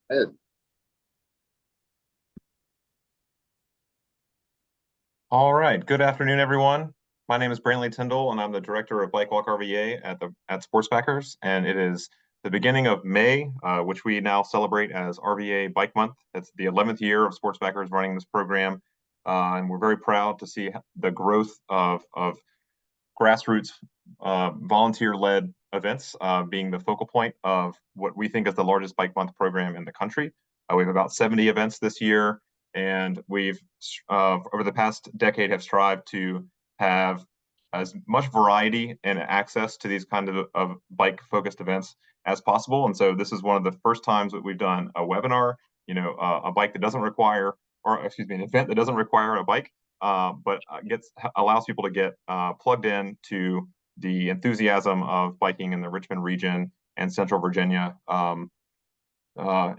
Ed. All right. Good afternoon, everyone. My name is Brantley Tyndall, and I'm the director of Walk RVA at Sportsbackers. And it is the beginning of May, which we now celebrate as RVA Bike Month. It's the 11th year of Sportsbackers running this program, and we're very proud to see the growth of grassroots volunteer-led events being the focal point of what we think is the largest Bike Month program in the country. We have about 70 events this year, and we've over the past decade have strived to have as much variety and access to these kind of bike-focused events as possible. And so this is one of the first times that we've done a webinar, a bike that doesn't require, or excuse me, an event that doesn't require a bike, but allows people to get plugged in to the enthusiasm of biking in the Richmond region and Central Virginia, and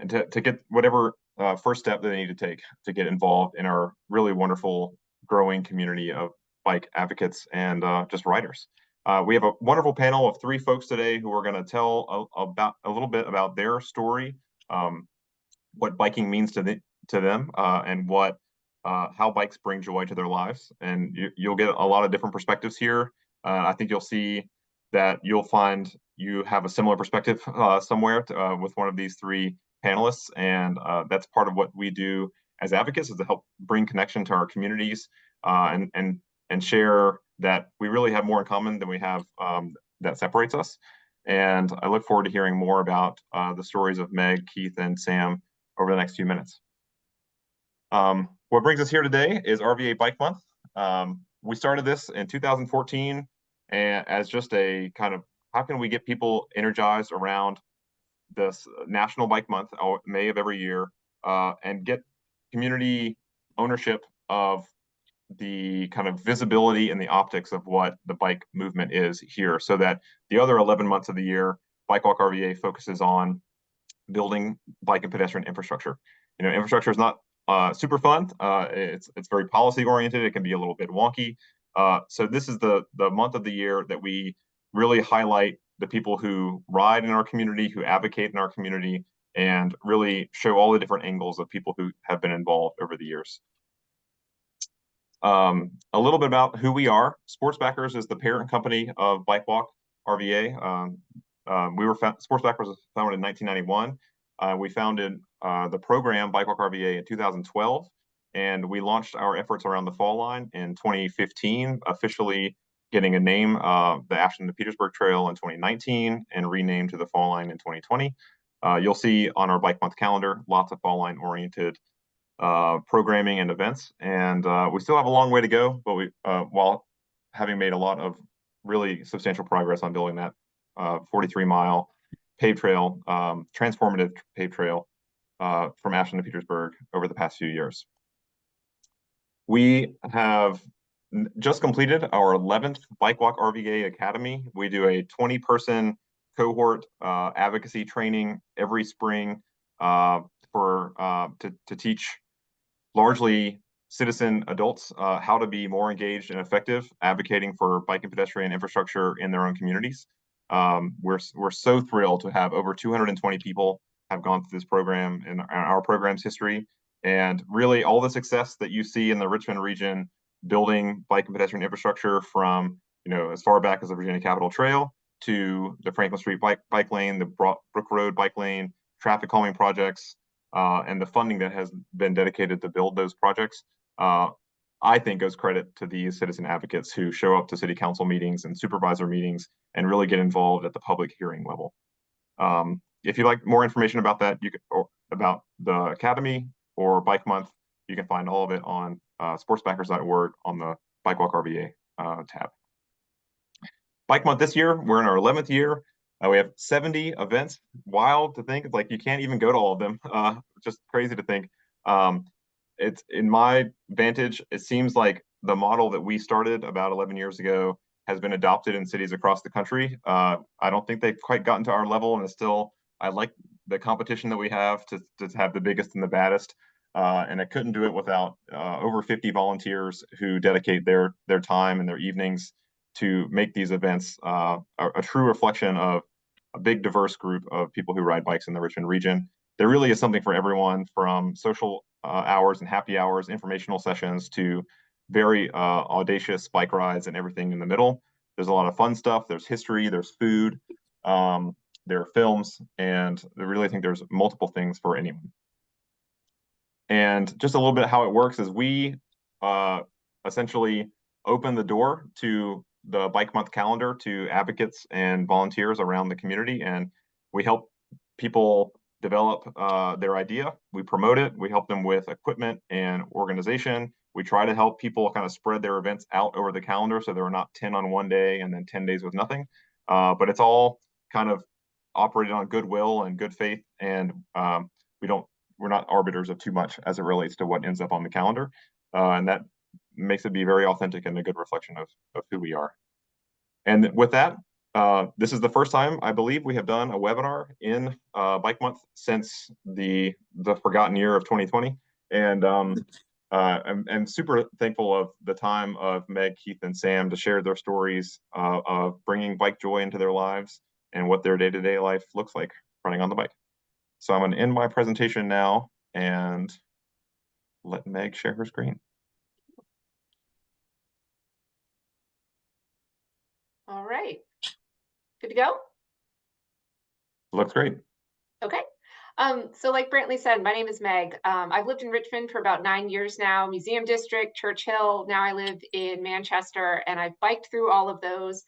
to get whatever first step that they need to take to get involved in our really wonderful growing community of bike advocates and just riders. We have a wonderful panel of three folks today who are going to tell about a little bit about their story, what biking means to them, and what how bikes bring joy to their lives. And you'll get a lot of different perspectives here. I think you'll see that you'll find you have a similar perspective somewhere with one of these three panelists. And that's part of what we do as advocates, is to help bring connection to our communities and share that we really have more in common than we have that separates us. And I look forward to hearing more about the stories of Meg, Keith, and Sam over the next few minutes. What brings us here today is RVA Bike Month. We started this in 2014 and as just a kind of, how can we get people energized around this National Bike Month, May of every year, and get community ownership of the kind of visibility and the optics of what the bike movement is here, so that the other 11 months of the year, Walk RVA focuses on building bike and pedestrian infrastructure. Infrastructure is not super fun. It's very policy oriented. It can be a little bit wonky. So this is the month of the year that we really highlight the people who ride in our community, who advocate in our community, and really show all the different angles of people who have been involved over the years. A little bit about who we are. Sportsbackers is the parent company of Walk RVA. Sportsbackers was founded in 1991. We founded the program Walk RVA in 2012, and we launched our efforts around the Fall Line in 2015, officially getting a name, the Ashland to Petersburg Trail in 2019, and renamed to the Fall Line in 2020. You'll see on our Bike Month calendar lots of Fall Line oriented programming and events, and we still have a long way to go, but while having made a lot of really substantial progress on building that 43-mile paved trail, transformative paved trail from Ashland to Petersburg over the past few years. We have just completed our 11th Walk RVA Academy. We do a 20-person cohort advocacy training every spring to teach largely citizen adults how to be more engaged and effective advocating for bike and pedestrian infrastructure in their own communities. We're so thrilled to have over 220 people have gone through this program in our program's history, and really all the success that you see in the Richmond region building bike and pedestrian infrastructure from as far back as the Virginia Capitol Trail to the Franklin Street bike lane, the Brook Road bike lane, traffic calming projects, and the funding that has been dedicated to build those projects. I think goes credit to these citizen advocates who show up to city council meetings and supervisor meetings and really get involved at the public hearing level. If you'd like more information about that, about the Academy or Bike Month, you can find all of it on sportsbackers.org on the Walk RVA tab. Bike Month this year, we're in our 11th year. We have 70 events. Wild to think, it's like you can't even go to all of them. Just crazy to think. It's, in my vantage, it seems like the model that we started about 11 years ago has been adopted in cities across the country. I don't think they've quite gotten to our level, and it's still, I like the competition that we have to have the biggest and the baddest. And I couldn't do it without over 50 volunteers who dedicate their time and their evenings to make these events a true reflection of a big diverse group of people who ride bikes in the Richmond region. there really is something for everyone, from social hours and happy hours, informational sessions, to very audacious bike rides and everything in the middle. There's a lot of fun stuff. There's history, there's food, um, there are films, and I really think there's multiple things for anyone. And just a little bit how it works is we uh, essentially open the door to the Bike Month calendar to advocates and volunteers around the community, and we help people develop their idea. We promote it. We help them with equipment and organization. We try to help people kind of spread their events out over the calendar so there are not 10 on one day and then 10 days with nothing. But it's all kind of operated on goodwill and good faith, and we don't we're not arbiters of too much as it relates to what ends up on the calendar. And that makes it be very authentic and a good reflection of who we are. And with that, this is the first time I believe we have done a webinar in Bike Month since the forgotten year of 2020. And I'm super thankful of the time of Meg, Keith, and Sam to share their stories of bringing bike joy into their lives and what their day-to-day life looks like running on the bike. So I'm going to end my presentation now and let Meg share her screen. All right. Good to go? Looks great. Okay. So like Brantley said, my name is Meg. I've lived in Richmond for about 9 years now, Museum District, Churchill. Now I live in Manchester, and I've biked through all of those.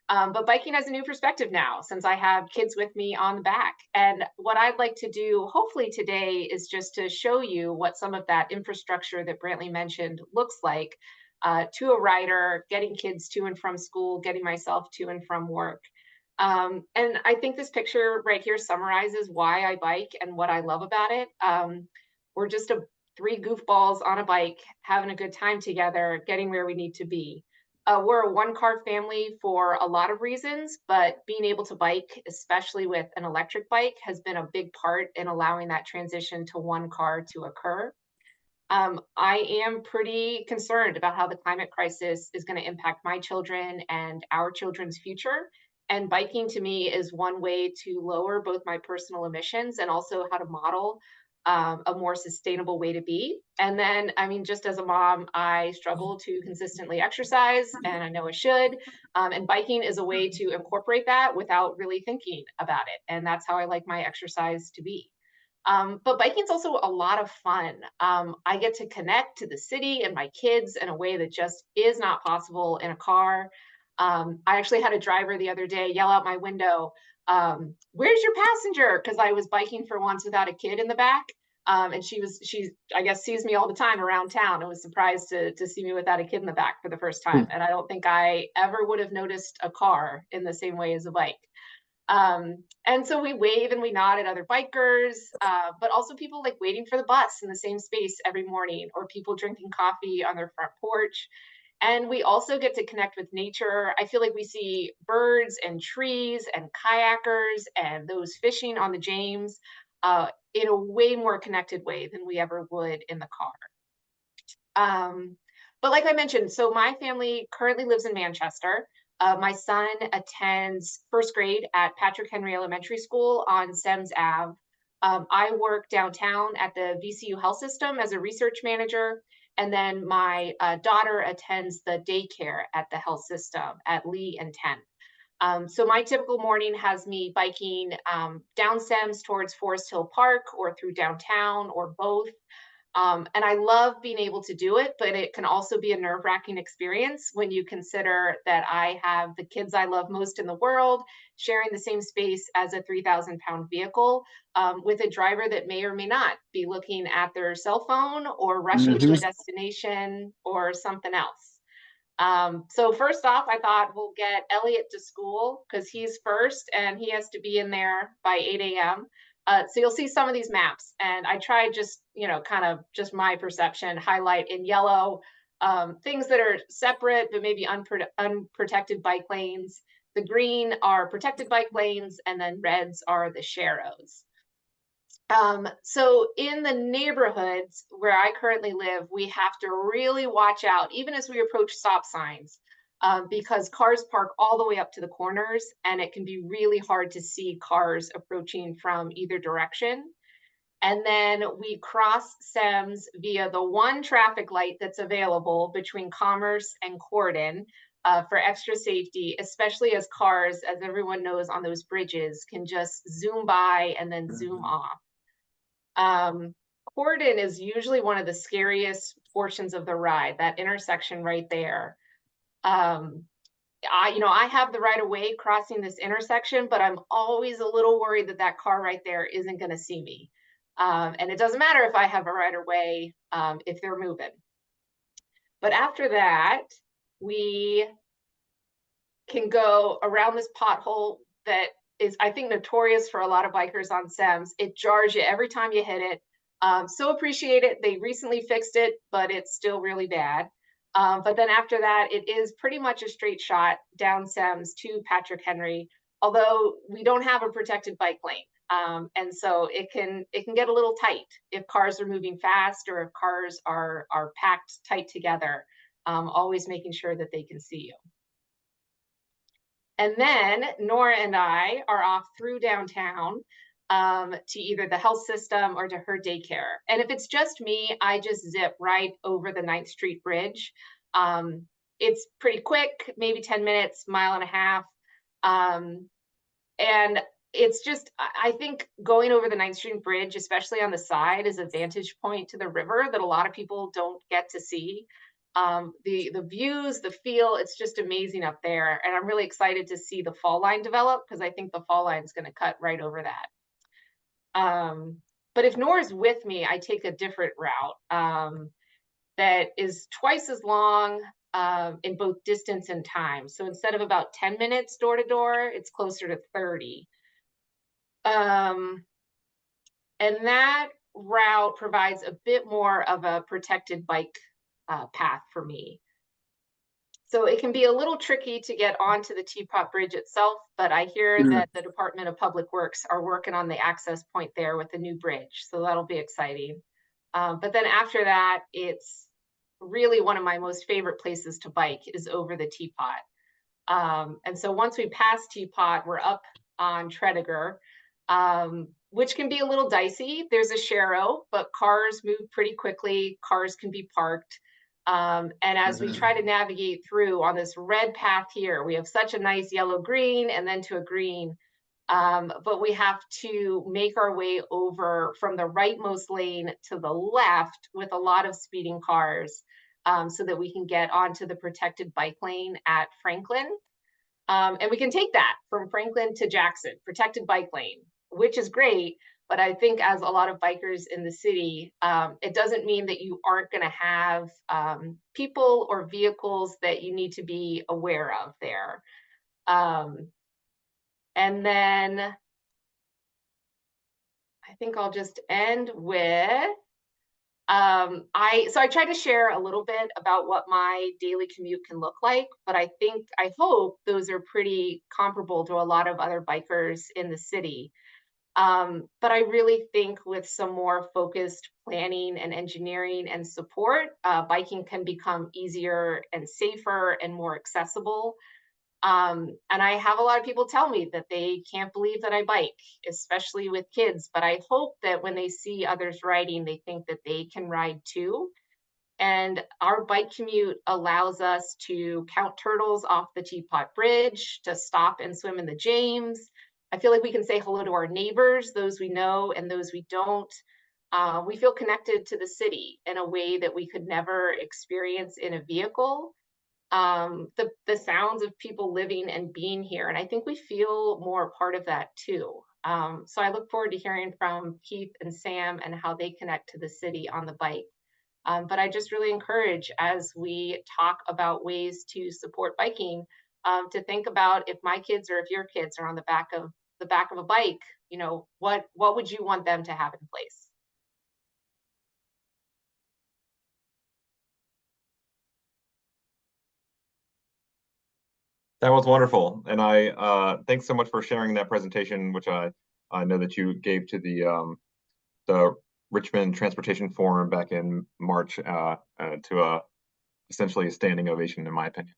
But biking has a new perspective now since I have kids with me on the back. And what I'd like to do, hopefully today, is just to show you what some of that infrastructure that Brantley mentioned looks like to a rider, getting kids to and from school, getting myself to and from work. And I think this picture right here summarizes why I bike and what I love about it. We're just three goofballs on a bike, having a good time together, getting where we need to be. We're a one-car family for a lot of reasons, but being able to bike, especially with an electric bike, has been a big part in allowing that transition to one car to occur. I am pretty concerned about how the climate crisis is going to impact my children and our children's future. And biking to me is one way to lower both my personal emissions and also how to model a more sustainable way to be. And then, I mean, just as a mom, I struggle to consistently exercise, and I know I should. And biking is a way to incorporate that without really thinking about it. And that's how I like my exercise to be. But biking is also a lot of fun. I get to connect to the city and my kids in a way that just is not possible in a car. I actually had a driver the other day yell out my window, "Where's your passenger?" Because I was biking for once without a kid in the back. And she I guess, sees me all the time around town and was surprised to see me without a kid in the back for the first time. And I don't think I ever would have noticed a car in the same way as a bike. And so we wave and we nod at other bikers, but also people like waiting for the bus in the same space every morning, or people drinking coffee on their front porch. And we also get to connect with nature. I feel like we see birds and trees and kayakers and those fishing on the James in a way more connected way than we ever would in the car. But like I mentioned, so my family currently lives in Manchester. My son attends first grade at Patrick Henry Elementary School on Semmes Ave. I work downtown at the VCU Health System as a research manager. And then my daughter attends the daycare at the health system at Lee and 10th. So my typical morning has me biking down Semmes towards Forest Hill Park or through downtown or both. And I love being able to do it, but it can also be a nerve-wracking experience when you consider that I have the kids I love most in the world sharing the same space as a 3,000-pound vehicle with a driver that may or may not be looking at their cell phone or rushing to a destination or something else. So first off, I thought we'll get Elliot to school because he's first and he has to be in there by 8 a.m. So you'll see some of these maps, and I tried just, kind of just my perception, highlight in yellow things that are separate but maybe unprotected bike lanes. The green are protected bike lanes, and then reds are the sharrows. So in the neighborhoods where I currently live, we have to really watch out, even as we approach stop signs, because cars park all the way up to the corners, and it can be really hard to see cars approaching from either direction. And then we cross SEMS via the one traffic light that's available between Commerce and Corden for extra safety, especially as cars, as everyone knows on those bridges, can just zoom by and then zoom off. Corden is usually one of the scariest portions of the ride, that intersection right there. I have the right of way crossing this intersection, but I'm always a little worried that that car right there isn't going to see me. And it doesn't matter if I have a right of way if they're moving. But after that, we can go around this pothole that is, I think, notorious for a lot of bikers on SEMS. It jars you every time you hit it. So appreciate it. They recently fixed it, but it's still really bad. But then after that, it is pretty much a straight shot down SEMS to Patrick Henry, although we don't have a protected bike lane. And so it can get a little tight if cars are moving fast or if cars are packed tight together, always making sure that they can see you. And then Nora and I are off through downtown to either the health system or to her daycare. And if it's just me, I just zip right over the 9th Street Bridge. It's pretty quick, maybe 10 minutes, mile and a half. And it's just, I think going over the 9th Street Bridge, especially on the side, is a vantage point to the river that a lot of people don't get to see. The views, the feel, it's just amazing up there. And I'm really excited to see the fall line develop because I think the fall line is going to cut right over that. But if Nora's with me, I take a different route that is twice as long in both distance and time. So instead of about 10 minutes door to door, it's closer to 30. And that route provides a bit more of a protected bike path for me. So it can be a little tricky to get onto the Teapot Bridge itself, but I hear that the Department of Public Works are working on the access point there with the new bridge. So that'll be exciting. But then after that, it's really one of my most favorite places to bike is over the Teapot. And so once we pass Teapot, we're up on Tredegar, which can be a little dicey. There's a sharrow, but cars move pretty quickly. Cars can be parked. And as we try to navigate through on this red path here, we have such a nice yellow green and then to a green. But we have to make our way over from the rightmost lane to the left with a lot of speeding cars so that we can get onto the protected bike lane at Franklin. And we can take that from Franklin to Jackson, protected bike lane, which is great. But I think as a lot of bikers in the city, it doesn't mean that you aren't going to have people or vehicles that you need to be aware of there. And then I think I'll just end with, I try to share a little bit about what my daily commute can look like, but I hope those are pretty comparable to a lot of other bikers in the city. But I really think with some more focused planning and engineering and support, biking can become easier and safer and more accessible. And I have a lot of people tell me that they can't believe that I bike, especially with kids. But I hope that when they see others riding, they think that they can ride too. And our bike commute allows us to count turtles off the Teapot Bridge, to stop and swim in the James. I feel like we can say hello to our neighbors, those we know and those we don't. We feel connected to the city in a way that we could never experience in a vehicle. The sounds of people living and being here, and I think we feel more a part of that too. So I look forward to hearing from Keith and Sam and how they connect to the city on the bike. But I just really encourage, as we talk about ways to support biking, to think about if my kids or if your kids are on the back of a bike, what would you want them to have in place? That was wonderful, and I thanks so much for sharing that presentation, which I know that you gave to the Richmond Transportation Forum back in March to essentially a standing ovation, in my opinion.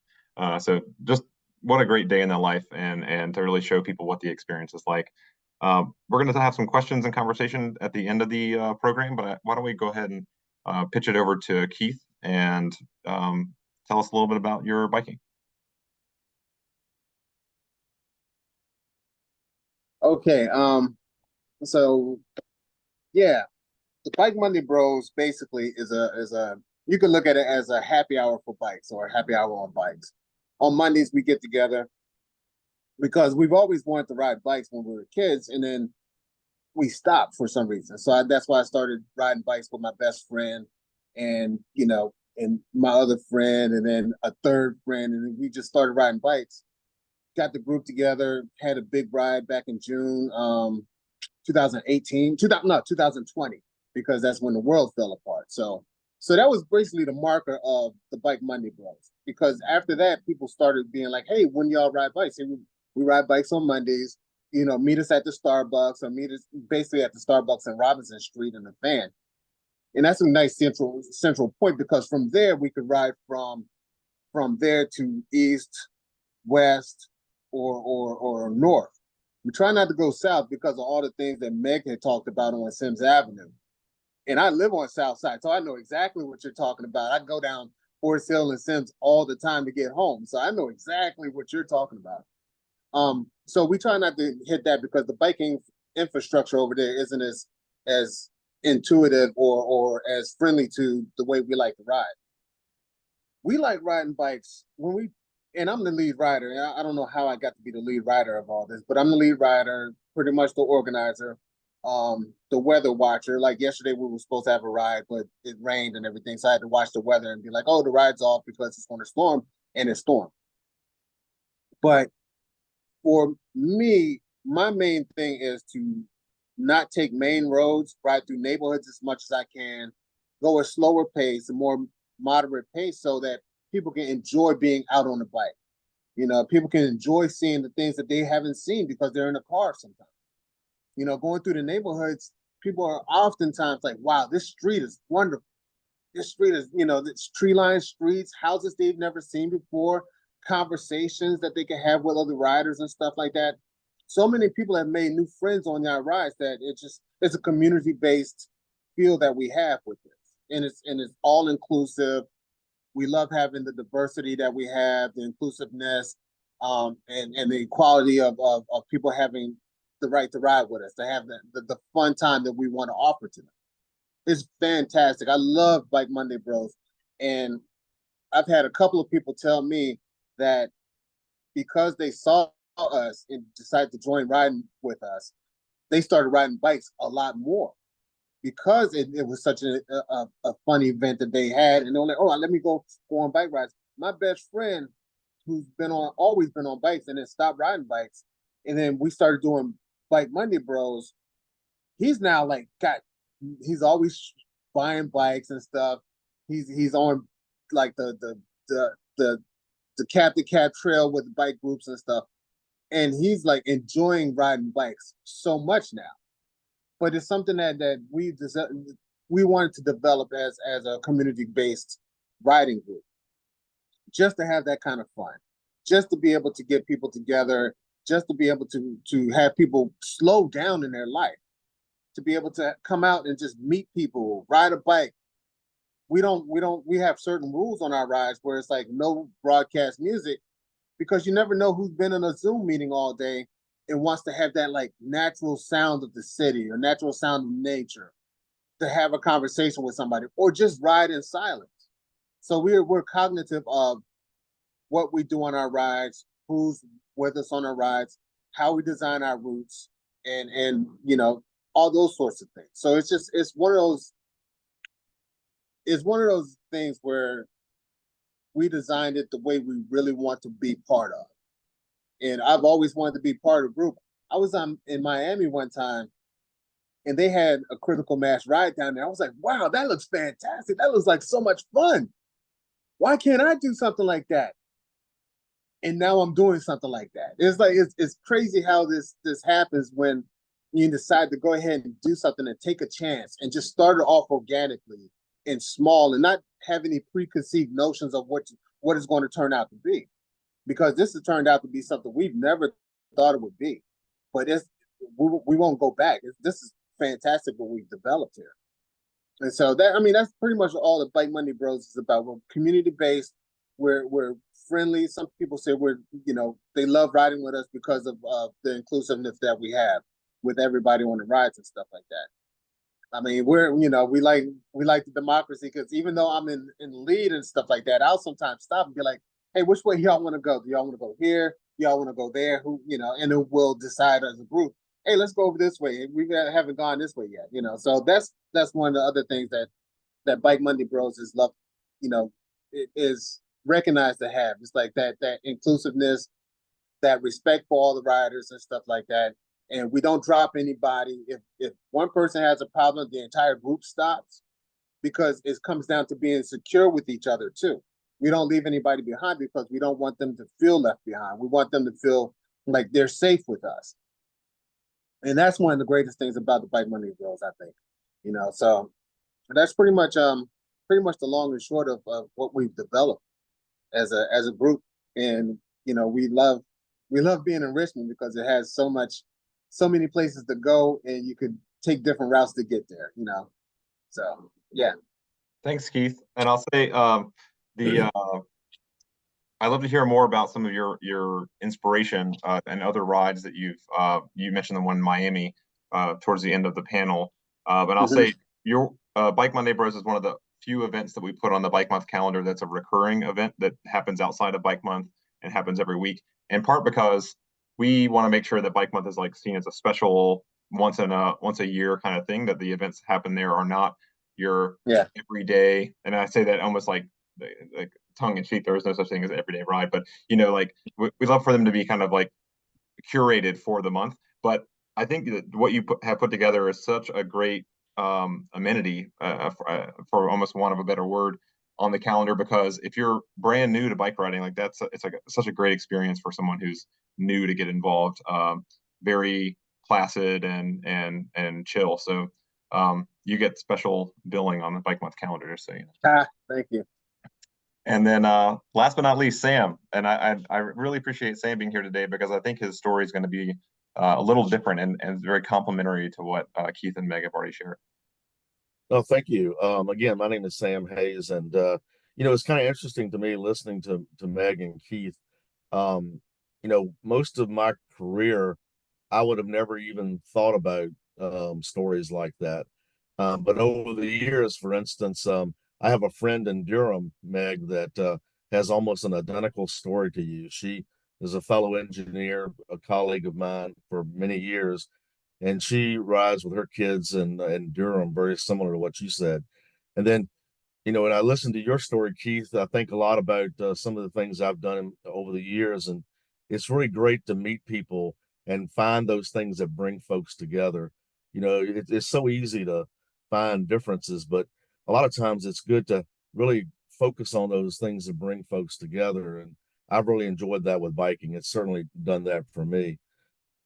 So just what a great day in the life, and to really show people what the experience is like. We're going to have some questions and conversation at the end of the program, but why don't we go ahead and pitch it over to Keith and tell us a little bit about your biking. Okay. So yeah, the Bike Monday Bros basically is a you can look at it as a happy hour for bikes or a happy hour on bikes. On Mondays we get together because we've always wanted to ride bikes when we were kids, and then we stopped for some reason. So that's why I started riding bikes with my best friend, and and my other friend, and then a third friend, and then we just started riding bikes. Got the group together, had a big ride back in June, 2018, 2000, no, 2020, because that's when the world fell apart. So that was basically the marker of the Bike Monday Bros. Because after that, people started being like, "Hey, when y'all ride bikes? Hey, we ride bikes on Mondays. Meet us at the Starbucks, or meet us basically at the Starbucks in Robinson Street in the Fan." And that's a nice central point, because from there we could ride from there to east, west, or north. We try not to go south because of all the things that Meg had talked about on Sims Avenue. And I live on South Side, so I know exactly what you're talking about. I go down Forest Hill and Sims all the time to get home, so I know exactly what you're talking about. So we try not to hit that because the biking infrastructure over there isn't as intuitive or as friendly to the way we like to ride. We like riding bikes and I'm the lead rider. And I don't know how I got to be the lead rider of all this, but I'm the lead rider, pretty much the organizer, the weather watcher. Like yesterday, we were supposed to have a ride, but it rained and everything, so I had to watch the weather and be like, "Oh, the ride's off because it's going to storm," and it stormed. But for me, my main thing is to not take main roads, ride through neighborhoods as much as I can, go a slower pace, a more moderate pace, so that people can enjoy being out on the bike. People can enjoy seeing the things that they haven't seen because they're in a car sometimes. Going through the neighborhoods, people are oftentimes like, "Wow, this street is wonderful. This street is, it's tree-lined streets, houses they've never seen before, conversations that they can have with other riders and stuff like that." So many people have made new friends on their rides that it's a community-based feel that we have with this. And it's all inclusive. We love having the diversity that we have, the inclusiveness, and the equality of people having the right to ride with us, to have the fun time that we want to offer to them. It's fantastic. I love Bike Monday Bros. And I've had a couple of people tell me that because they saw us and decided to join riding with us, they started riding bikes a lot more because it was such a fun event that they had. And they're like, "Oh, let me go on bike rides." My best friend, who's always been on bikes and then stopped riding bikes, and then we started doing Bike Monday Bros. He's now he's always buying bikes and stuff. He's on like the cab to cab trail with bike groups and stuff, and he's like enjoying riding bikes so much now. But it's something that we wanted to develop as a community based riding group, just to have that kind of fun, just to be able to get people together, just to be able to have people slow down in their life, to be able to come out and just meet people, ride a bike. We have certain rules on our rides where it's like no broadcast music, because you never know who's been in a Zoom meeting all day and wants to have that like natural sound of the city or natural sound of nature to have a conversation with somebody, or just ride in silence. So we're cognitive of what we do on our rides, who's with us on our rides, how we design our routes, and all those sorts of things. So it's one of those things where we designed it the way we really want to be part of. And I've always wanted to be part of a group. I was in Miami one time, and they had a critical mass ride down there. I was like, "Wow, that looks fantastic. That looks like so much fun. Why can't I do something like that?" And now I'm doing something like that. It's crazy how this happens when you decide to go ahead and do something and take a chance and just start it off organically and small, and not have any preconceived notions of what it's going to turn out to be. Because this has turned out to be something we've never thought it would be. But we won't go back. This is fantastic what we've developed here. And so that, I mean, that's pretty much all the Bike Monday Bros is about. We're community based. We're friendly. Some people say they love riding with us because of the inclusiveness that we have with everybody on the rides and stuff like that. I mean, we like the democracy, because even though I'm in the lead and stuff like that, I'll sometimes stop and be like, hey, which way y'all want to go? Do y'all want to go here? Y'all want to go there? And then we'll decide as a group, hey, let's go over this way. We haven't gone this way yet. So that's one of the other things that Bike Monday Bros is love, it is recognized to have. It's like that inclusiveness, that respect for all the riders and stuff like that. And we don't drop anybody. If one person has a problem, the entire group stops, because it comes down to being secure with each other too. We don't leave anybody behind because we don't want them to feel left behind. We want them to feel like they're safe with us. And that's one of the greatest things about the Bike Monday Bros, I think. So that's pretty much the long and short of what we've developed as a group. And we love being in Richmond because it has so many places to go, and you could take different routes to get there. So yeah. Thanks, Keith. And I'll say I'd love to hear more about some of your inspiration and other rides that you mentioned the one in Miami towards the end of the panel. But I'll say your Bike Monday Bros is one of the few events that we put on the Bike Month calendar that's a recurring event that happens outside of Bike Month and happens every week, in part because we want to make sure that Bike Month is like seen as a special once a year kind of thing, that the events happen there are not your everyday. And I say that almost like tongue in cheek. There is no such thing as an everyday ride, but like we love for them to be kind of like curated for the month. But I think that what you have put together is such a great amenity, for almost want of a better word, on the calendar, because if you're brand new to bike riding, like it's like such a great experience for someone who's new to get involved. Very placid and chill. So you get special billing on the Bike Month calendar, just so you know. Thank you. And then last but not least, Sam. And I really appreciate Sam being here today, because I think his story is going to be a little different and very complementary to what Keith and Meg have already shared. Oh, thank you. Again, my name is Sam Hayes, and it's kind of interesting to me listening to Meg and Keith. Most of my career, I would have never even thought about stories like that. But over the years, for instance, I have a friend in Durham, Meg, that has almost an identical story to you. She is a fellow engineer, a colleague of mine for many years, and she rides with her kids in Durham, very similar to what you said. And then, when I listen to your story, Keith, I think a lot about some of the things I've done over the years, and it's really great to meet people and find those things that bring folks together. It's so easy to find differences, but a lot of times it's good to really focus on those things that bring folks together. And I've really enjoyed that with biking. It's certainly done that for me.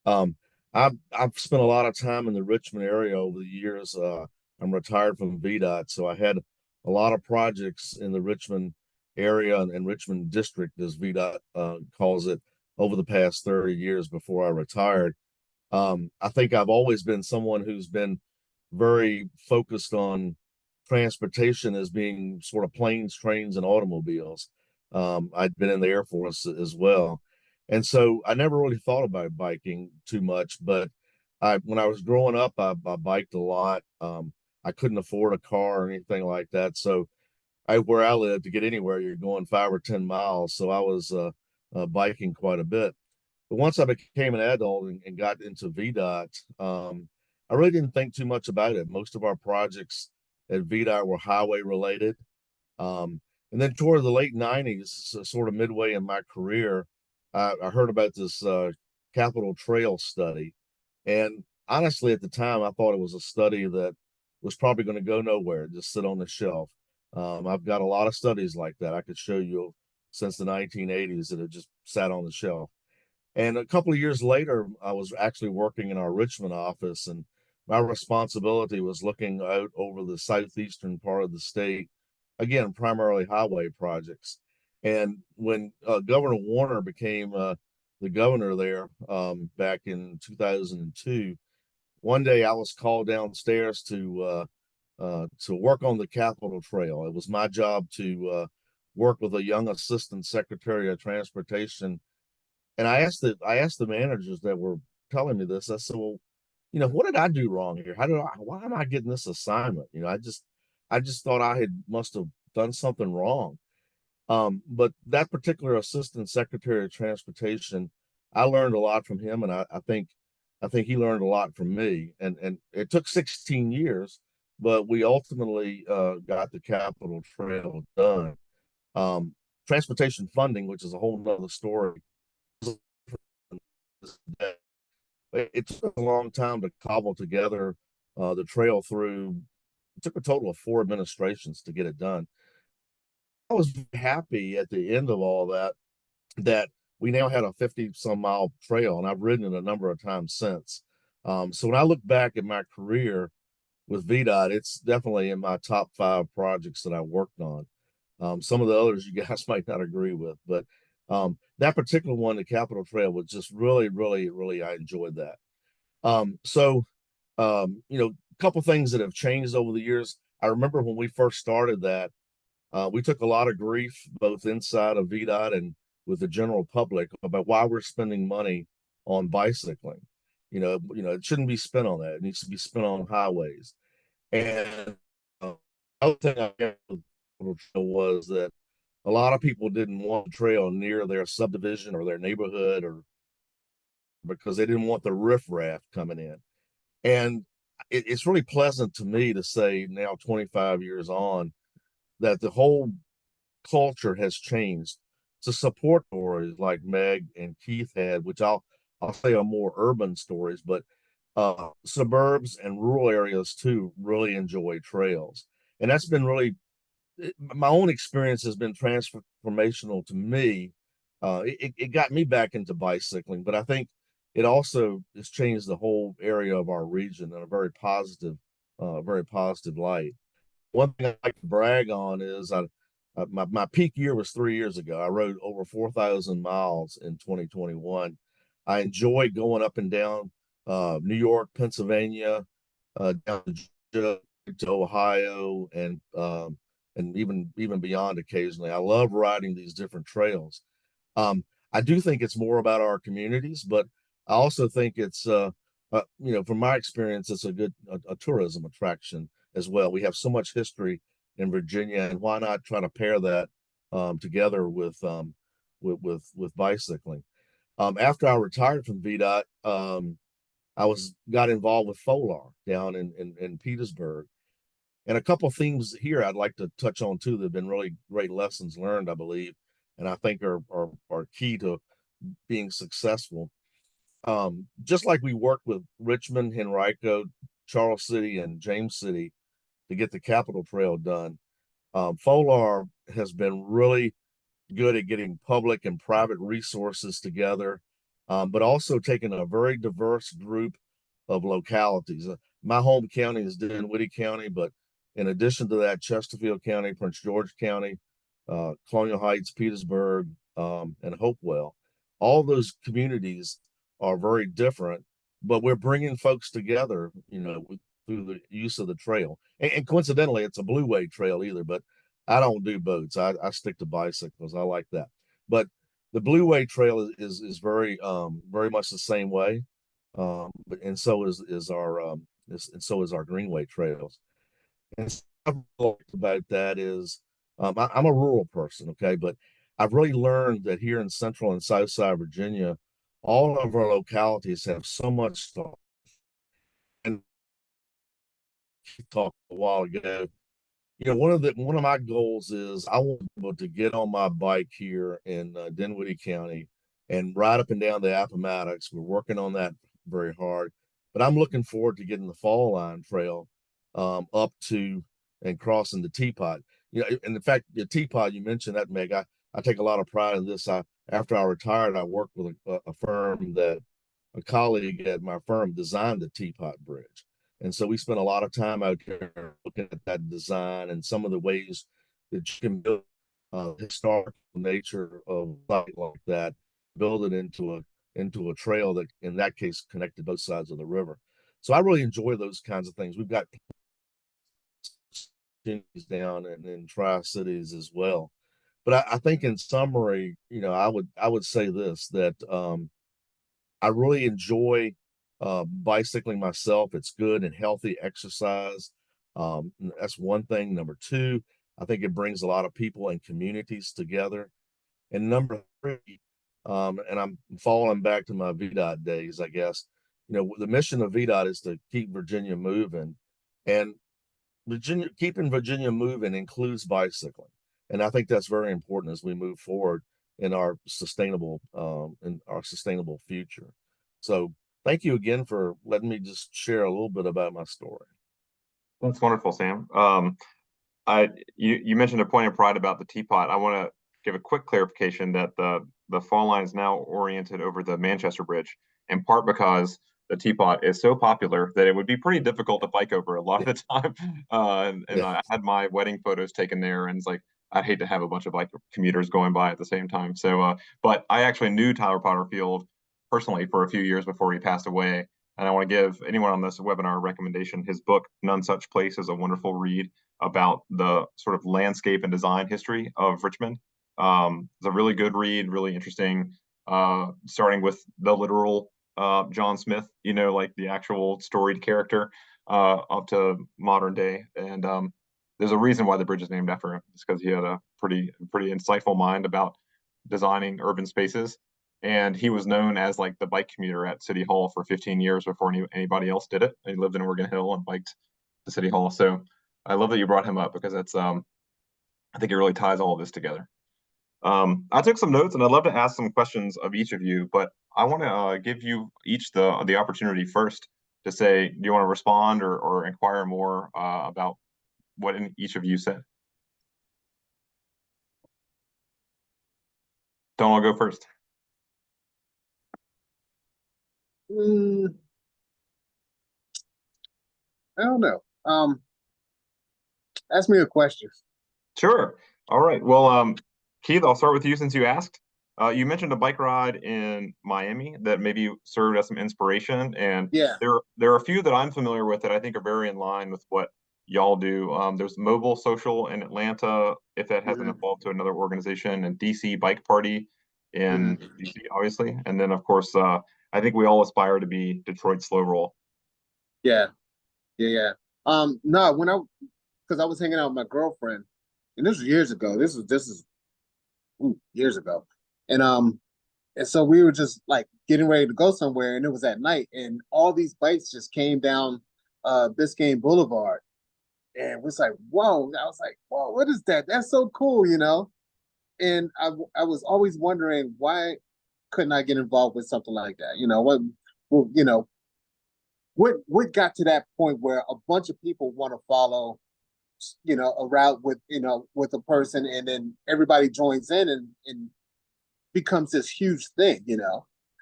I've spent a lot of time in the Richmond area over the years. I'm retired from VDOT, so I had a lot of projects in the Richmond area and Richmond district, as VDOT calls it, over the past 30 years before I retired. I think I've always been someone who's been very focused on transportation as being sort of planes, trains, and automobiles. I'd been in the Air Force as well. And so I never really thought about biking too much, but when I was growing up, I biked a lot. I couldn't afford a car or anything like that. So where I lived, to get anywhere, you're going 5 or 10 miles. So I was biking quite a bit. But once I became an adult and got into VDOT, I really didn't think too much about it. Most of our projects at VDOT were highway related. And then toward the late 90s, sort of midway in my career, I heard about this Capitol Trail study. And honestly, at the time, I thought it was a study that was probably going to go nowhere, just sit on the shelf. I've got a lot of studies like that I could show you since the 1980s that have just sat on the shelf. And a couple of years later, I was actually working in our Richmond office, and my responsibility was looking out over the southeastern part of the state, again, primarily highway projects. And when Governor Warner became the governor there back in 2002. One day I was called downstairs to work on the Capitol Trail. It was my job to work with a young assistant secretary of transportation, and I asked the managers that were telling me this. I said, "Well, what did I do wrong here? Why am I getting this assignment? I just thought I must have done something wrong." But that particular assistant secretary of transportation, I learned a lot from him, and I think he learned a lot from me. And it took 16 years, but we ultimately got the Capitol Trail done. Transportation funding, which is a whole nother story. It took a long time to cobble together the trail through. It took a total of 4 administrations to get it done. I was happy at the end of all that we now had a 50 some mile trail, and I've ridden it a number of times since. So when I look back at my career with VDOT, it's definitely in my top 5 projects that I worked on. Some of the others you guys might not agree with, but that particular one, the Capitol Trail, was just really, really, really, I enjoyed that. A couple things that have changed over the years. I remember when we first started that, we took a lot of grief both inside of VDOT and with the general public about why we're spending money on bicycling. It shouldn't be spent on that. It needs to be spent on highways. And other thing I got was that a lot of people didn't want a trail near their subdivision or their neighborhood, or because they didn't want the riffraff coming in. And it's really pleasant to me to say now, 25 years on, that the whole culture has changed to support stories like Meg and Keith had, which I'll say are more urban stories, but suburbs and rural areas too really enjoy trails. And that's been really, my own experience has been transformational to me. It got me back into bicycling, but I think it also has changed the whole area of our region in a very positive light. One thing I like to brag on is my peak year was 3 years ago. I rode over 4,000 miles in 2021. I enjoyed going up and down New York, Pennsylvania, down to Ohio, and even beyond occasionally. I love riding these different trails. I do think it's more about our communities, but I also think it's from my experience, it's a tourism attraction as well. We have so much history in Virginia, and why not try to pair that together with bicycling? After I retired from VDOT, I got involved with FOLAR down in Petersburg, and a couple of themes here I'd like to touch on too that have been really great lessons learned, I believe, and I think are key to being successful. Just like we worked with Richmond, Henrico, Charles City, and James City to get the Capitol Trail done, FOLAR has been really good at getting public and private resources together, but also taking a very diverse group of localities. My home county is Dinwiddie County, but in addition to that, Chesterfield County, Prince George County, Colonial Heights, Petersburg, and Hopewell. All those communities are very different, but we're bringing folks together, through the use of the trail. And coincidentally, it's a Blue Way trail either, but I don't do boats. I stick to bicycles. I like that. But the Blue Way trail is very much the same way, and so is our Greenway trails. And something I liked about that is I'm a rural person, okay, but I've really learned that here in Central and South Side Virginia, all of our localities have so much stuff. And talked a while ago, one of my goals is I want to be able to get on my bike here in Dinwiddie County and ride up and down the Appomattox. We're working on that very hard, but I'm looking forward to getting the Fall Line Trail up to and crossing the Teapot. And in fact, the Teapot, you mentioned that, Meg. I take a lot of pride in this. After I retired, I worked with a firm that a colleague at my firm designed the Teapot Bridge. And so we spent a lot of time out there looking at that design and some of the ways that you can build historical nature of something like that, build it into into a trail that, in that case, connected both sides of the river. So I really enjoy those kinds of things. We've got down in Tri-Cities as well. But I think in summary, I would say this, that I really enjoy bicycling myself. It's good and healthy exercise. That's one thing. Number two, I think it brings a lot of people and communities together. And number three, and I'm falling back to my VDOT days, I guess. The mission of VDOT is to keep Virginia moving, and keeping Virginia moving includes bicycling. And I think that's very important as we move forward in our sustainable future. So thank you again for letting me just share a little bit about my story. That's wonderful, Sam. You mentioned a point of pride about the teapot. I want to give a quick clarification that the fall line is now oriented over the Manchester Bridge, in part because the teapot is so popular that it would be pretty difficult to bike over a lot of the time. And I had my wedding photos taken there, and it's like, I'd hate to have a bunch of bike commuters going by at the same time. So, but I actually knew Tyler Potterfield personally for a few years before he passed away. And I want to give anyone on this webinar a recommendation. His book, None Such Place, is a wonderful read about the sort of landscape and design history of Richmond. It's a really good read, really interesting, starting with the literal John Smith, like the actual storied character, up to modern day. And there's a reason why the bridge is named after him. It's because he had a pretty insightful mind about designing urban spaces. And he was known as like the bike commuter at City Hall for 15 years before anybody else did it. He lived in Oregon Hill and biked to City Hall. So I love that you brought him up, because that's I think it really ties all of this together. I took some notes, and I'd love to ask some questions of each of you, but I want to give you each the opportunity first to say, do you want to respond or inquire more about what each of you said? Don't all go first. I don't know. Ask me a question. Sure. All right. Well, Keith, I'll start with you since you asked. You mentioned a bike ride in Miami that maybe served as some inspiration, and Yeah. there are a few that I'm familiar with that I think are very in line with what y'all do. There's Mobile Social in Atlanta, if that hasn't evolved to another organization, and DC Bike Party in DC, obviously, and then of course, I think we all aspire to be Detroit Slow Roll. Yeah. No, because I was hanging out with my girlfriend, and this was years ago. This is years ago, and so we were just like getting ready to go somewhere, and it was at night, and all these bikes just came down Biscayne Boulevard, and it was like, whoa! I was like, whoa, what is that? That's so cool, And I was always wondering, why couldn't I get involved with something like that? What got to that point where a bunch of people want to follow, a route with a person, and then everybody joins in and becomes this huge thing.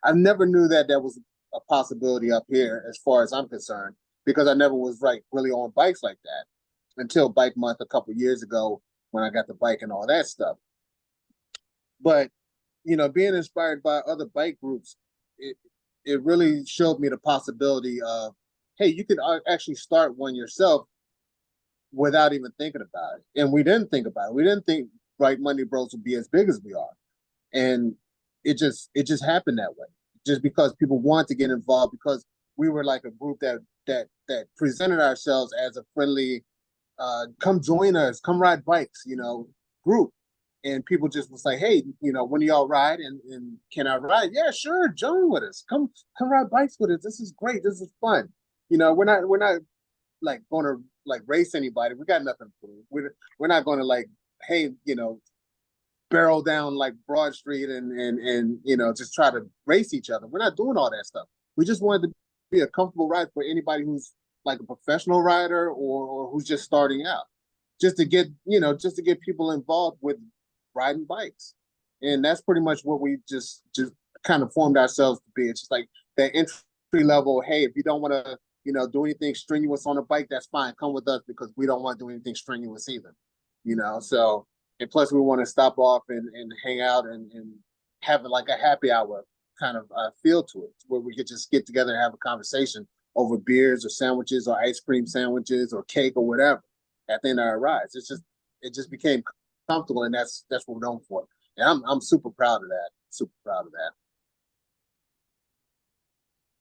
I never knew that was a possibility up here, as far as I'm concerned, because I never was really on bikes like that until Bike Month a couple of years ago, when I got the bike and all that stuff. But being inspired by other bike groups, it really showed me the possibility of, hey, you could actually start one yourself without even thinking about it. And we didn't think about it. We didn't think Bike Monday Bros would be as big as we are. And it just happened that way, just because people want to get involved, because we were like a group that presented ourselves as a friendly, come join us, come ride bikes, group. And people just was like, hey, when y'all ride, and can I ride? Yeah, sure, join with us. Come ride bikes with us. This is great. This is fun. We're not like going to like race anybody. We got nothing to prove. We're not going to like, hey, barrel down like Broad Street and just try to race each other. We're not doing all that stuff. We just wanted to be a comfortable ride for anybody who's like a professional rider or who's just starting out, just to get people involved with riding bikes. And that's pretty much what we just kind of formed ourselves to be. It's just like that entry level, hey, if you don't want to do anything strenuous on a bike, that's fine, come with us, because we don't want to do anything strenuous either. So, and plus we want to stop off and hang out and have like a happy hour kind of feel to it, where we could just get together and have a conversation over beers or sandwiches or ice cream sandwiches or cake or whatever at the end of our rides. It just became comfortable, and that's what we're known for. And I'm super proud of that. Super proud of that.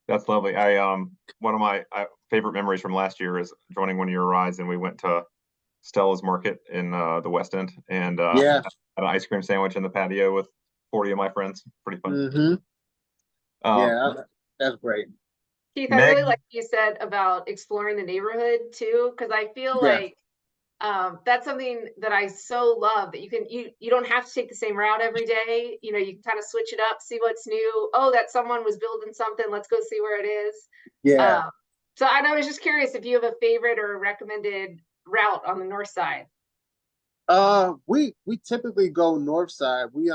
That's lovely. One of my favorite memories from last year is joining one of your rides, and we went to Stella's Market in the West End, and Yeah. had an ice cream sandwich in the patio with 40 of my friends. Pretty fun. Mm-hmm. Yeah, that's great. Keith, I really like what you said about exploring the neighborhood too, because I feel Yeah. like that's something that I so love, that you don't have to take the same route every day. You know, you can kind of switch it up, see what's new. Oh, that someone was building something. Let's go see where it is. Yeah. So I was just curious if you have a favorite or a recommended route on the north side. We typically go north side. We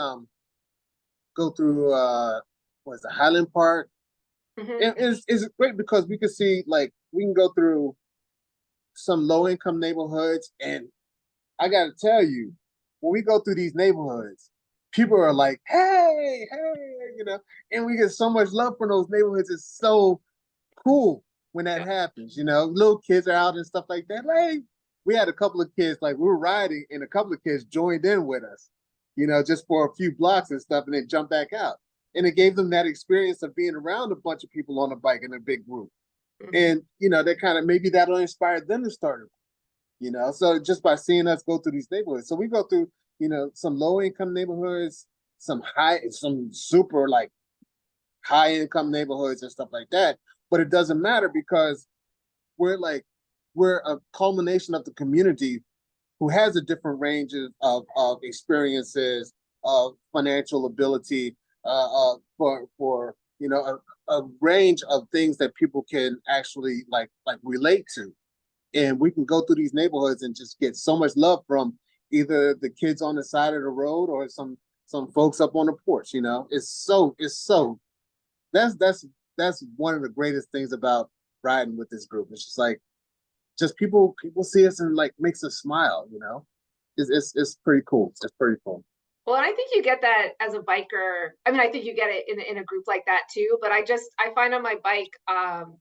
go through what's the Highland Park. And it's great because we can see, like, we can go through some low income neighborhoods, and I gotta tell you, when we go through these neighborhoods, people are like, hey, you know, and we get so much love from those neighborhoods. It's so cool when that happens, you know. Little kids are out and stuff like that. Like, we had a couple of kids, like, we were riding and a couple of kids joined in with us, you know, just for a few blocks and stuff, and then jump back out. And it gave them that experience of being around a bunch of people on a bike in a big group. And, you know, that kind of, maybe that'll inspire them to start it, you know. So just by seeing us go through these neighborhoods. So we go through, you know, some low income neighborhoods, some super like high income neighborhoods and stuff like that. But it doesn't matter because we're a culmination of the community who has a different range of experiences, of financial ability, for you know, a range of things that people can actually like relate to. And we can go through these neighborhoods and just get so much love from either the kids on the side of the road or some folks up on the porch. You know, it's so that's one of the greatest things about riding with this group. It's just like, just people see us and like makes us smile. You know, it's pretty cool. It's pretty cool. Well, and I think you get that as a biker. I mean, I think you get it in a group like that too. But I find on my bike,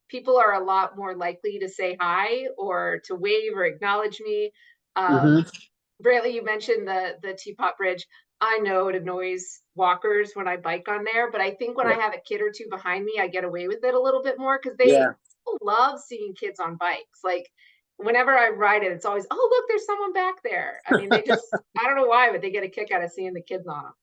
people are a lot more likely to say hi or to wave or acknowledge me. Brantley, you mentioned the Teapot Bridge. I know it annoys walkers when I bike on there, but I think when I have a kid or two behind me, I get away with it a little bit more because people love seeing kids on bikes. Like, whenever I ride it, it's always, oh, look, there's someone back there. I mean, they just, I don't know why, but they get a kick out of seeing the kids on them.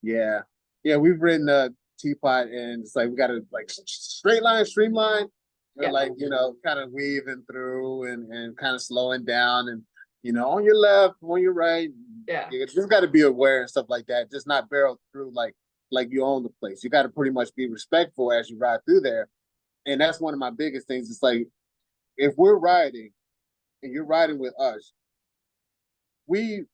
Yeah. Yeah, we've ridden Teapot, and it's like we got to like straight line, streamline. We're like, you know, kind of weaving through and kind of slowing down, and, you know, on your left, on your right. Yeah. You just got to be aware and stuff like that. Just not barrel through like you own the place. You got to pretty much be respectful as you ride through there. And that's one of my biggest things. It's like, if we're riding and you're riding with us, we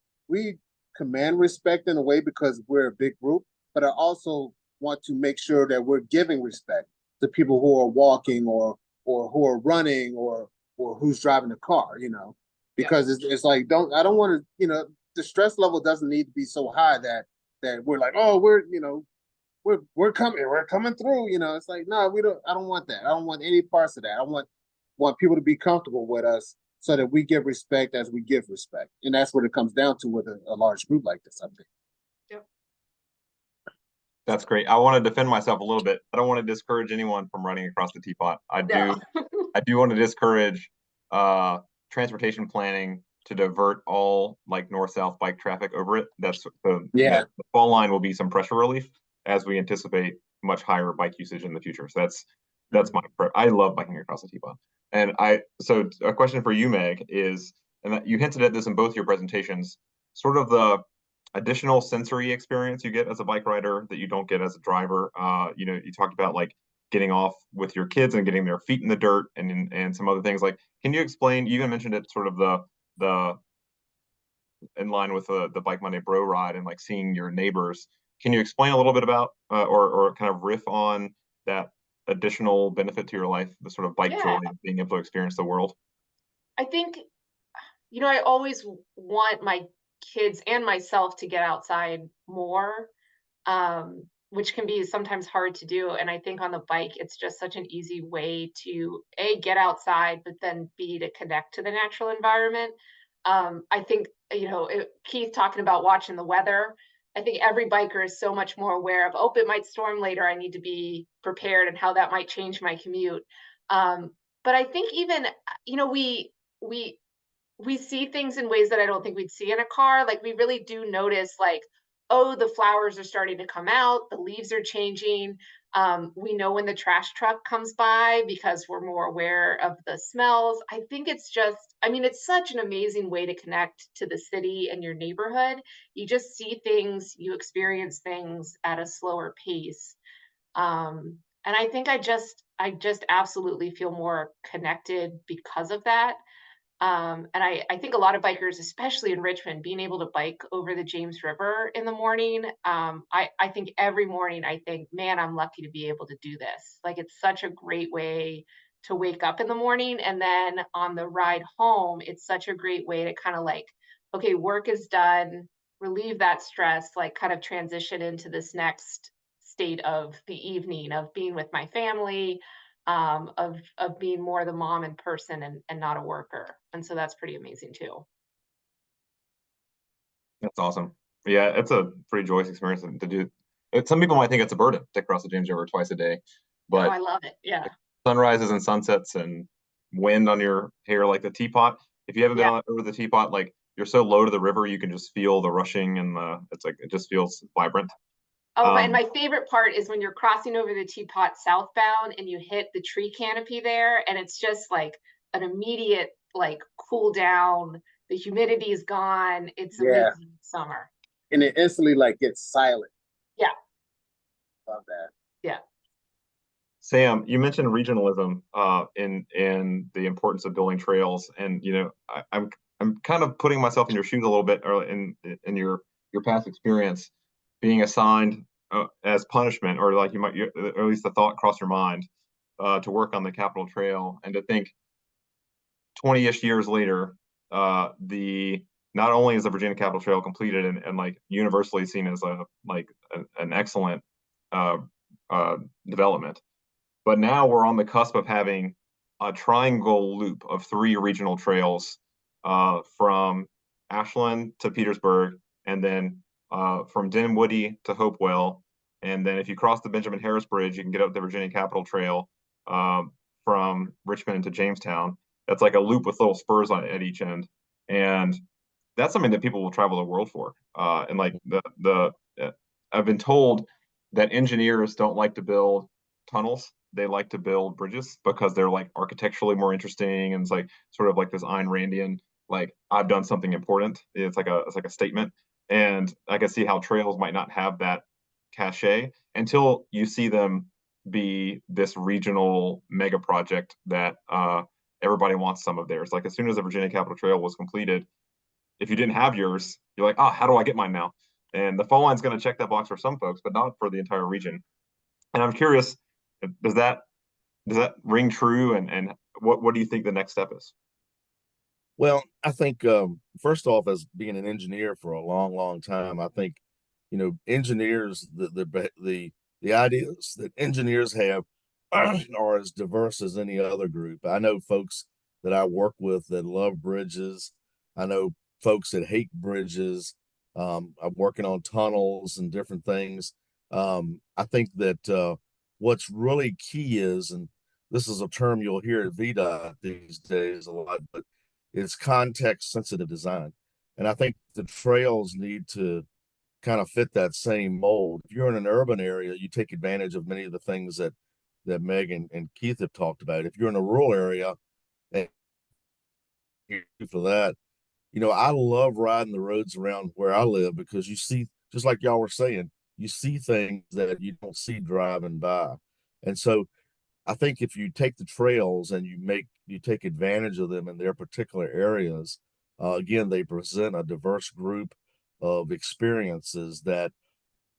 command respect in a way because we're a big group, but I also want to make sure that we're giving respect to people who are walking or who are running or who's driving the car, you know, because it's like, I don't want to, you know, the stress level doesn't need to be so high that we're like, oh, we're coming through, you know. It's like, no, I don't want that. I don't want any parts of that. I want people to be comfortable with us so that we give respect as we give respect. And that's what it comes down to with a large group like this, I think. Yep. That's great. I want to defend myself a little bit. I don't want to discourage anyone from running across the Teapot. I do want to discourage transportation planning to divert all like north-south bike traffic over it. That's the fall line will be some pressure relief as we anticipate much higher bike usage in the future. So that's I love biking across the Teapot. And so a question for you, Meg, is, and you hinted at this in both your presentations, sort of the additional sensory experience you get as a bike rider that you don't get as a driver. You know, you talked about like getting off with your kids and getting their feet in the dirt and some other things. Like, can you explain? You even mentioned it, sort of the in line with the Bike Monday Bro ride and like seeing your neighbors. Can you explain a little bit about or kind of riff on that additional benefit to your life, the sort of bike joy of being able to experience the world? I think, you know, I always want my kids and myself to get outside more. which can be sometimes hard to do. And I think on the bike, it's just such an easy way to A, get outside, but then B, to connect to the natural environment. I think, Keith talking about watching the weather. I think every biker is so much more aware of, oh, it might storm later. I need to be prepared and how that might change my commute. But I think even, we we see things in ways that I don't think we'd see in a car. Like we really do notice like, oh, the flowers are starting to come out, the leaves are changing. We know when the trash truck comes by because we're more aware of the smells. I think it's just, I mean, it's such an amazing way to connect to the city and your neighborhood. You just see things, you experience things at a slower pace. And I think I just absolutely feel more connected because of that. And I think a lot of bikers, especially in Richmond, being able to bike over the James River in the morning, I think every morning I think, man, I'm lucky to be able to do this. Like it's such a great way to wake up in the morning. And then on the ride home, it's such a great way to kind of like, okay, work is done, relieve that stress, like kind of transition into this next state of the evening of being with my family, of being more the mom in person and not a worker. And so that's pretty amazing too. That's awesome. Yeah, it's a pretty joyous experience to do. Some people might think it's a burden to cross the James River twice a day, Oh, but I love it. Yeah. sunrises and sunsets and wind on your hair, like the teapot. If you haven't been Yeah. over the teapot, like you're so low to the river, you can just feel the rushing and it's like, it just feels vibrant. Oh, and Um, my favorite part is when you're crossing over the teapot southbound and you hit the tree canopy there, and it's just like an immediate like cool down. The humidity is gone. It's Yeah, amazing summer. and it instantly like gets silent. Yeah. Love that. Yeah. Sam, you mentioned regionalism in the importance of building trails, and I'm kind of putting myself in your shoes a little bit, or in your past experience, being assigned as punishment, or like or at least the thought crossed your mind to work on the Capitol Trail, and to think 20-ish years later, the not only is the Virginia Capitol Trail completed and like universally seen as an excellent uh, development, but now we're on the cusp of having a triangle loop of three regional trails from Ashland to Petersburg, and then from Dinwiddie to Hopewell. And then if you cross the Benjamin Harris Bridge, you can get up the Virginia Capitol Trail from Richmond to Jamestown. That's like a loop with little spurs at each end. And that's something that people will travel the world for. And like I've been told that engineers don't like to build tunnels. They like to build bridges because they're like architecturally more interesting, and it's like sort of like this Ayn Randian, like I've done something important. It's like a statement. And I can see how trails might not have that cachet until you see them be this regional mega project that everybody wants some of theirs. Like as soon as the Virginia Capitol Trail was completed, if you didn't have yours, you're like, oh, how do I get mine now? And the fall line's going to check that box for some folks, but not for the entire region. And I'm curious, does that ring true? And what do you think the next step is? Well, I think first off, as being an engineer for a long, long time, I think engineers the ideas that engineers have are as diverse as any other group. I know folks that I work with that love bridges. I know folks that hate bridges. I'm working on tunnels and different things. I think that what's really key is, and this is a term you'll hear at VDOT these days a lot, but it's context sensitive design. And I think the trails need to kind of fit that same mold. If you're in an urban area, you take advantage of many of the things that Meg and Keith have talked about. If you're in a rural area, and for that, I love riding the roads around where I live because you see, just like y'all were saying, you see things that you don't see driving by. And so I think if you take the trails and you take advantage of them in their particular areas, again, they present a diverse group of experiences that,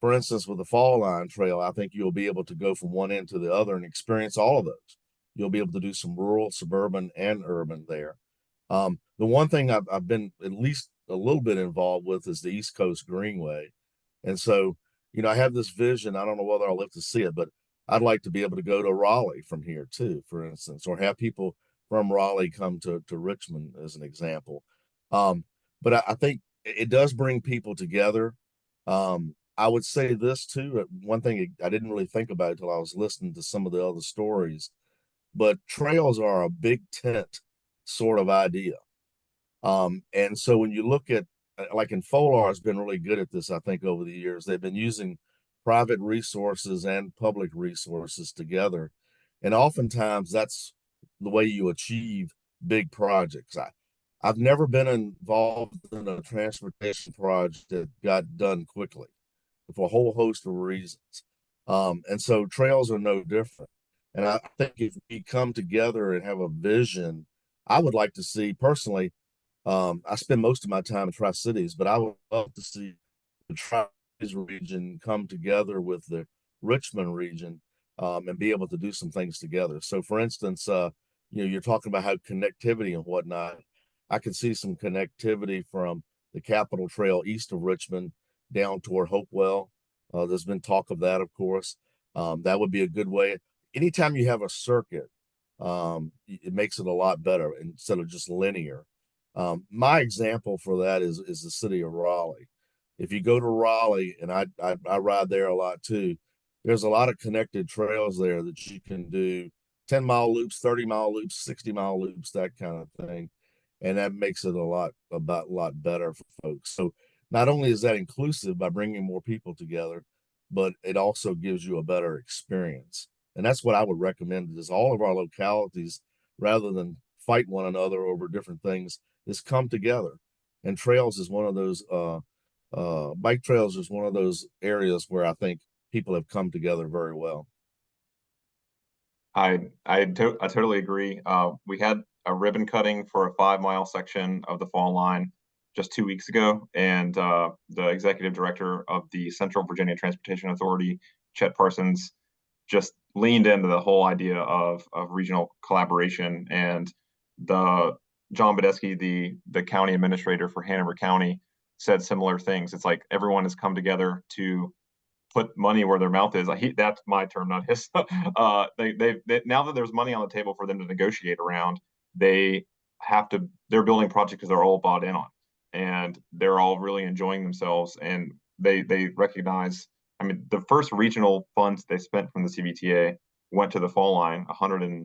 for instance, with the Fall Line Trail, I think you'll be able to go from one end to the other and experience all of those. You'll be able to do some rural, suburban, and urban there. The one thing I've been at least a little bit involved with is the East Coast Greenway. And so I have this vision. I don't know whether I'll live to see it, but I'd like to be able to go to Raleigh from here too, for instance, or have people from Raleigh come to Richmond as an example. But I think it does bring people together. I would say this too. One thing I didn't really think about until I was listening to some of the other stories, but trails are a big tent sort of idea. And so when you look at, like in Folar has been really good at this, I think, over the years. They've been using private resources and public resources together. And oftentimes that's the way you achieve big projects. I've never been involved in a transportation project that got done quickly for a whole host of reasons. And so trails are no different. And I think if we come together and have a vision, I would like to see personally, I spend most of my time in Tri-Cities, but I would love to see the Tri-Cities region come together with the Richmond region, and be able to do some things together. So for instance, you're talking about how connectivity and whatnot. I could see some connectivity from the Capitol Trail east of Richmond down toward Hopewell. There's been talk of that, of course. That would be a good way. Anytime you have a circuit, it makes it a lot better instead of just linear. My example for that is the city of Raleigh. If you go to Raleigh, and I ride there a lot too, there's a lot of connected trails there that you can do 10-mile loops, 30-mile loops, 60-mile loops, that kind of thing. And that makes it a lot better for folks. So not only is that inclusive by bringing more people together, but it also gives you a better experience. And that's what I would recommend is all of our localities, rather than fight one another over different things, is come together. And trails is one of those, bike trails is one of those areas where I think people have come together very well. I totally agree. We had a ribbon cutting for a 5-mile section of the fall line just 2 weeks ago, and the executive director of the Central Virginia Transportation Authority, Chet Parsons, just leaned into the whole idea of regional collaboration. And the John Badesky, the county administrator for Hanover County, said similar things. It's like everyone has come together to put money where their mouth is. That's my term, not his. They now that there's money on the table for them to negotiate around, they're building projects they're all bought in on, and they're all really enjoying themselves. And they recognize, I mean, the first regional funds they spent from the CVTA went to the fall line, $104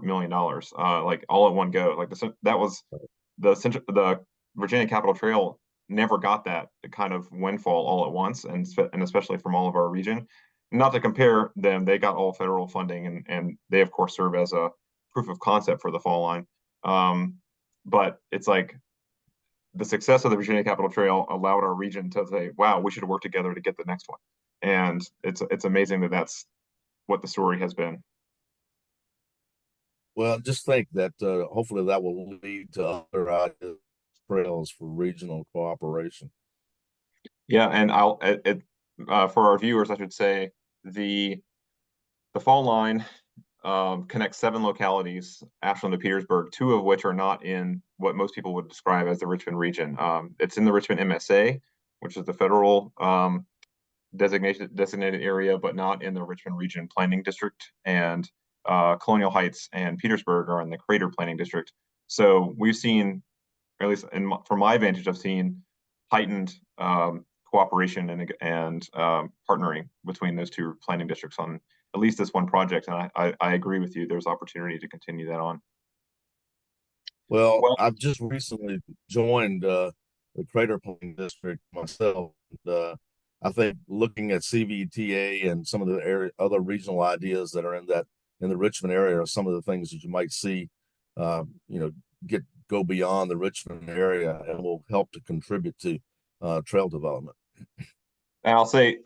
million, like all at one go. Like that was the Virginia Capitol Trail never got that kind of windfall all at once, and especially from all of our region. Not to compare them, they got all federal funding, and they of course serve as a proof of concept for the fall line. But it's like the success of the Virginia Capitol Trail allowed our region to say, "Wow, we should work together to get the next one." And it's amazing that that's what the story has been. Well, just think that hopefully that will lead to other ideas, trails for regional cooperation. Yeah, and for our viewers, I should say the fall line connects 7 localities, Ashland to Petersburg, 2 of which are not in what most people would describe as the Richmond region. It's in the Richmond MSA, which is the federal designated area, but not in the Richmond Region Planning District. And Colonial Heights and Petersburg are in the Crater Planning District. So we've seen, at least from my vantage, I've seen heightened cooperation and partnering between those 2 planning districts on at least this one project. And I agree with you. There's opportunity to continue that on. Well, I've just recently joined the Crater Planning District myself. And, I think looking at CVTA and some of the other regional ideas that are in the Richmond area are some of the things that you might see, go beyond the Richmond area and will help to contribute to trail development. And I'll say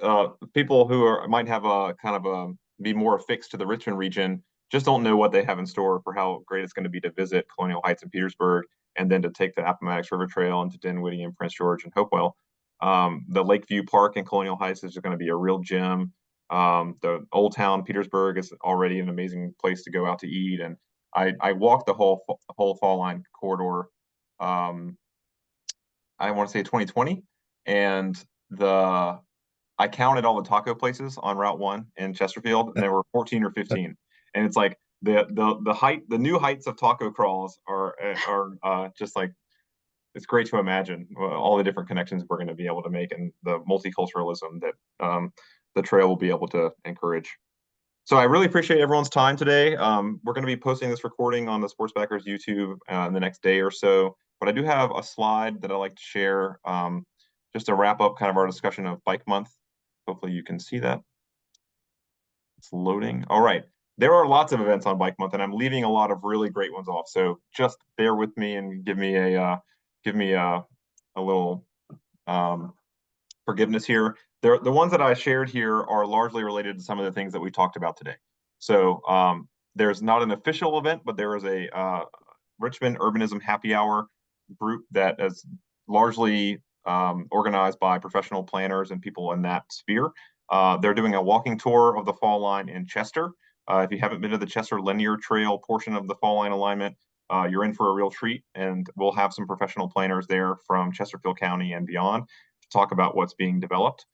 people who might have a kind of be more affixed to the Richmond region just don't know what they have in store for how great it's going to be to visit Colonial Heights and Petersburg, and then to take the Appomattox River Trail into Dinwiddie and Prince George and Hopewell. The Lakeview Park in Colonial Heights is going to be a real gem. The Old Town Petersburg is already an amazing place to go out to eat. And I walked the whole fall line corridor. I want to say 2020, and the I counted all the taco places on Route 1 in Chesterfield, and there were 14 or 15. And it's like the new heights of taco crawls are just like, it's great to imagine all the different connections we're going to be able to make and the multiculturalism that the trail will be able to encourage. So I really appreciate everyone's time today. We're going to be posting this recording on the Sports Backers YouTube in the next day or so. But I do have a slide that I'd like to share just to wrap up kind of our discussion of Bike Month. Hopefully you can see that. It's loading. All right. There are lots of events on Bike Month, and I'm leaving a lot of really great ones off. So just bear with me and give me a little forgiveness here. The ones that I shared here are largely related to some of the things that we talked about today. So there's not an official event, but there is a Richmond Urbanism Happy Hour group that is largely organized by professional planners and people in that sphere. They're doing a walking tour of the fall line in Chester. If you haven't been to the Chester Linear Trail portion of the fall line alignment, you're in for a real treat, and we'll have some professional planners there from Chesterfield County and beyond to talk about what's being developed.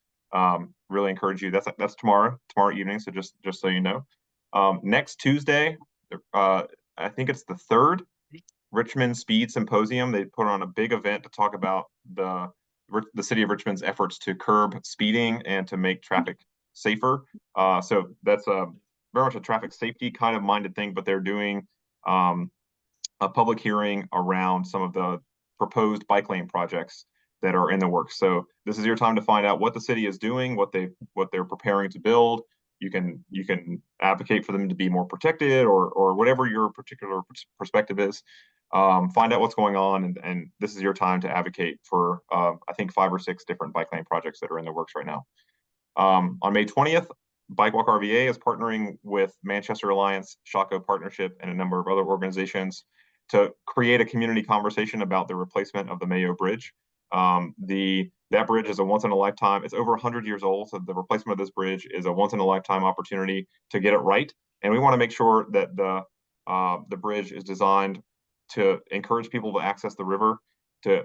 Really encourage you. That's tomorrow evening. So just so you know, next Tuesday, I think it's the 3rd Richmond Speed Symposium. They put on a big event to talk about the city of Richmond's efforts to curb speeding and to make traffic safer. So that's very much a traffic safety kind of minded thing, but they're doing a public hearing around some of the proposed bike lane projects that are in the works. So this is your time to find out what the city is doing, what they're preparing to build. You can advocate for them to be more protected or whatever your particular perspective is. Find out what's going on, and this is your time to advocate for I think 5 or 6 different bike lane projects that are in the works right now. On May 20th, Bike Walk RVA is partnering with Manchester Alliance, Shako Partnership, and a number of other organizations to create a community conversation about the replacement of the Mayo Bridge. That bridge is a once in a lifetime. It's over 100 years old, so the replacement of this bridge is a once in a lifetime opportunity to get it right. And we want to make sure that the bridge is designed to encourage people to access the river, to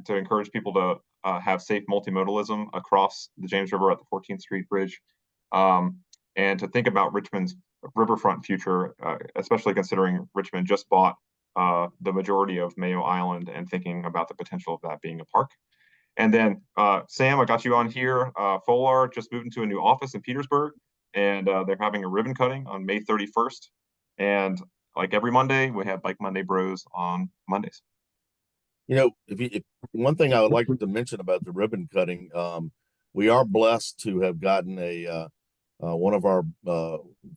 encourage people to have safe multimodalism across the James River at the 14th Street Bridge, and to think about Richmond's riverfront future, especially considering Richmond just bought the majority of Mayo Island and thinking about the potential of that being a park. And then Sam, I got you on here. Folar just moved into a new office in Petersburg, and they're having a ribbon cutting on May 31st. And like every Monday, we have Bike Monday Bros on Mondays. You know, if one thing I would like to mention about the ribbon cutting, we are blessed to have gotten one of our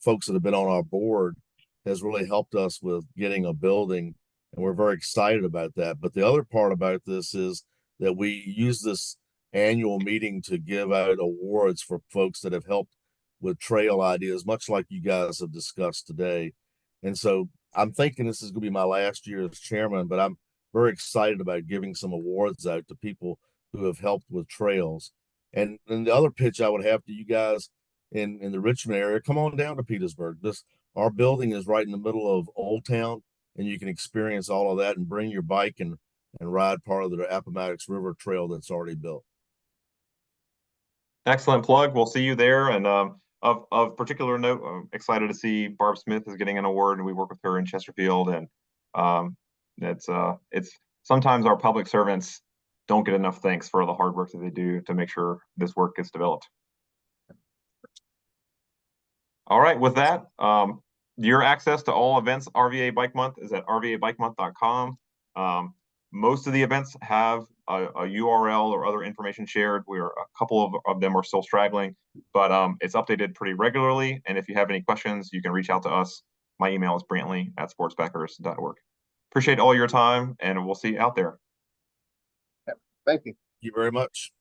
folks that have been on our board has really helped us with getting a building, and we're very excited about that. But the other part about this is that we use this annual meeting to give out awards for folks that have helped with trail ideas, much like you guys have discussed today. And so I'm thinking this is going to be my last year as chairman, but I'm very excited about giving some awards out to people who have helped with trails. And the other pitch I would have to you guys in the Richmond area, come on down to Petersburg. Our building is right in the middle of Old Town, and you can experience all of that and bring your bike and ride part of the Appomattox River Trail that's already built. Excellent plug. We'll see you there. And of particular note, I'm excited to see Barb Smith is getting an award, and we work with her in Chesterfield. And it's sometimes our public servants don't get enough thanks for the hard work that they do to make sure this work gets developed. All right, with that, your access to all events RVA Bike Month is at rvabikemonth.com. Most of the events have a URL or other information shared. A couple of them are still straggling, but it's updated pretty regularly. And if you have any questions, you can reach out to us. My email is brantley@sportsbackers.org. Appreciate all your time, and we'll see you out there. Thank you. Thank you very much.